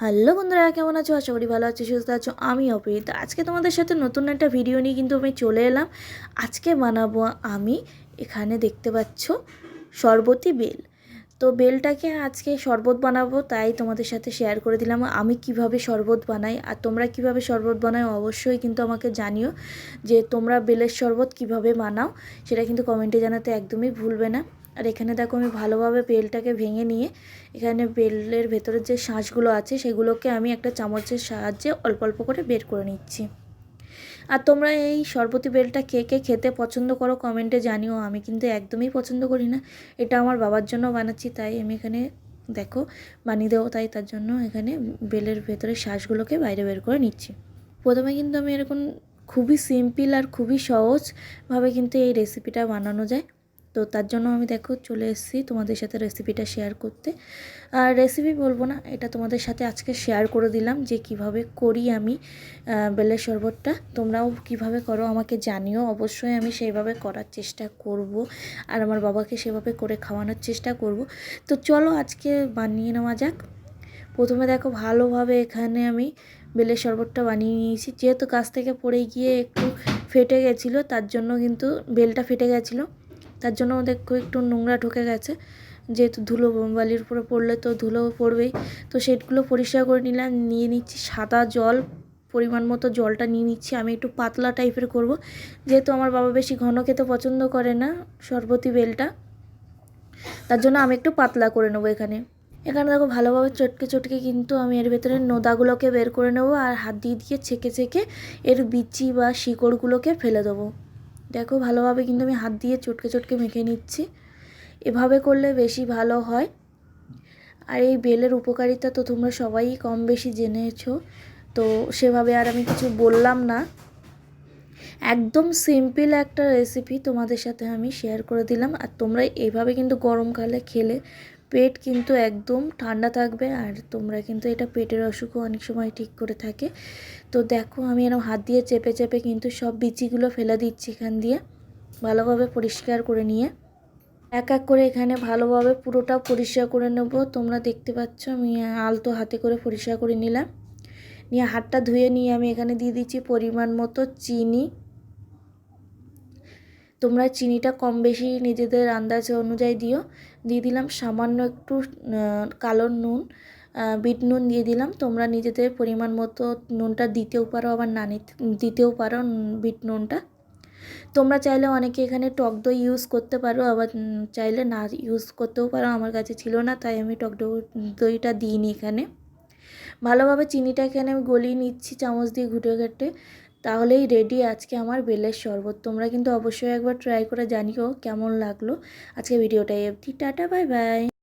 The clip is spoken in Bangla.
হ্যালো বন্ধুরা, কেমন আছো? আশা করি ভালো আছো, সুস্থ আছো। আমি অপরিতা। আজকে তোমাদের সাথে নতুন একটা ভিডিও নিয়ে কিন্তু আমি চলে এলাম। আজকে বানাবো আমি, এখানে দেখতে পাচ্ছ, শরবতি বেল। তো বেলটাকে আজকে শরবত বানাবো, তাই তোমাদের সাথে শেয়ার করে দিলাম আমি কিভাবে শরবত বানাই। আর তোমরা কিভাবে শরবত বানাও অবশ্যই কিন্তু আমাকে জানিও, যে তোমরা বেলের শরবত কিভাবে বানাও সেটা কিন্তু কমেন্টে জানাতে একদমই ভুলবে না। আর এখানে দেখো আমি ভালোভাবে বেলটাকে ভেঙে নিয়ে এখানে বেলের ভেতরের যে শাঁসগুলো আছে সেগুলোকে আমি একটা চামচের সাহায্যে অল্প অল্প করে বের করে নিচ্ছি। আর তোমরা এই শরবতি বেলটা কে কে খেতে পছন্দ করো কমেন্টে জানিও। আমি কিন্তু একদমই পছন্দ করি না। এটা আমার বাবার জন্য বানাচ্ছি, তাই আমি এখানে দেখো বানিয়ে দেবো, তাই তার জন্য এখানে বেলের ভেতরের শাঁসগুলোকে বাইরে বের করে নিচ্ছি। প্রথমে কিন্তু আমি এরকম খুবই সিম্পল আর খুবই সহজভাবে কিন্তু এই রেসিপিটা বানানো যায়। তো তার জন্য আমি দেখো চলে এসেছি তোমাদের সাথে রেসিপিটা শেয়ার করতে। আর রেসিপি বলবো না, এটা তোমাদের সাথে আজকে শেয়ার করে দিলাম যে কিভাবে করি আমি বেলের শরবতটা। তোমরাও কিভাবে করো আমাকে জানিও, অবশ্যই আমি সেইভাবে করার চেষ্টা করব আর আমার বাবাকে সেভাবে করে খাওয়ানোর চেষ্টা করব। তো চলো আজকে বানিয়ে নেওয়া যাক। প্রথমে দেখো ভালোভাবে এখানে আমি বেলের শরবতটা বানিয়ে নিয়েছি। যেহেতু গাছ থেকে পড়ে গিয়ে একটু ফেটে গেছিলো, তার জন্য কিন্তু বেলটা ফেটে গেছিলো, তার জন্য দেখো একটু নোংরা ঢুকে গেছে। যেহেতু ধুলো বালির উপরে পড়লে তো ধুলো পড়বেই। তো সেগুলো পরিষ্কার করে নিলাম, নিয়ে নিচ্ছি সাদা জল, পরিমাণ মতো জলটা নিয়ে নিচ্ছি। আমি একটু পাতলা টাইপের করব, যেহেতু আমার বাবা বেশি ঘন খেতে পছন্দ করে না শরবতি বেলটা, তার জন্য আমি একটু পাতলা করে নেবো। এখানে দেখো ভালোভাবে চটকে চটকে কিন্তু আমি এর ভেতরে নোদাগুলোকে বের করে নেবো, আর হাত দিয়ে দিয়ে ছেঁকে ছেঁকে এর বিচি বা শিকড়গুলোকে ফেলে দেবো। দেখো ভালোভাবে কিন্তু আমি হাত দিয়ে চটকে চটকে মেখে নিচ্ছি। এভাবে করলে বেশি ভালো হয়। আর এই বেলের উপকারিতা তো তোমরা সবাই কম বেশি জেনেছো, তো সেভাবে আর আমি কিছু বললাম না। একদম সিম্পল একটা রেসিপি তোমাদের সাথে আমি শেয়ার করে দিলাম। আর তোমরা এইভাবে কিন্তু গরমকালে খেলে পেট কিন্তু একদম ঠান্ডা থাকবে, আর তোমরা কিন্তু এটা পেটের অসুখও অনেক সময় ঠিক করে থাকে। তো দেখো আমি এরকম হাত দিয়ে চেপে চেপে কিন্তু সব বিচিগুলো ফেলে দিচ্ছি এখান দিয়ে, ভালোভাবে পরিষ্কার করে নিয়ে এক এক করে এখানে ভালোভাবে পুরোটা পরিষ্কার করে নেব। তোমরা দেখতে পাচ্ছ আমি আলতো হাতে করে পরিষ্কার করে নিলাম। নিয়ে হাতটা ধুয়ে নিয়ে আমি এখানে দিয়ে দিচ্ছি পরিমাণ মতো চিনি। তোমরা চিনিটা কম বেশি নিজেদের আন্দাজ অনুযায়ী দিও। দিয়ে দিলাম সামান্য একটু কালো নুন, বিট নুন দিয়ে দিলাম। তোমরা নিজেদের পরিমাণ মতো নুনটা দিতেও পারো, আবার না দিতেও পারো বিট নুনটা। তোমরা চাইলে অনেকে এখানে টক দই ইউজ করতে পারো, আবার চাইলে না ইউজ করতেও পারো। আমার কাছে ছিল না, তাই আমি টক দইটা দিইনি এখানে। ভালোভাবে চিনিটা এখানে আমি গলিয়ে নিচ্ছি চামচ দিয়ে ঘুটে ঘুটে। তাহলেই রেডি আজকে আমার বেলের শরবত। তোমরা কিন্তু অবশ্যই একবার ট্রাই করে জানিও কেমন লাগলো আজকে ভিডিওটা। অবধি টাটা, বাই বাই।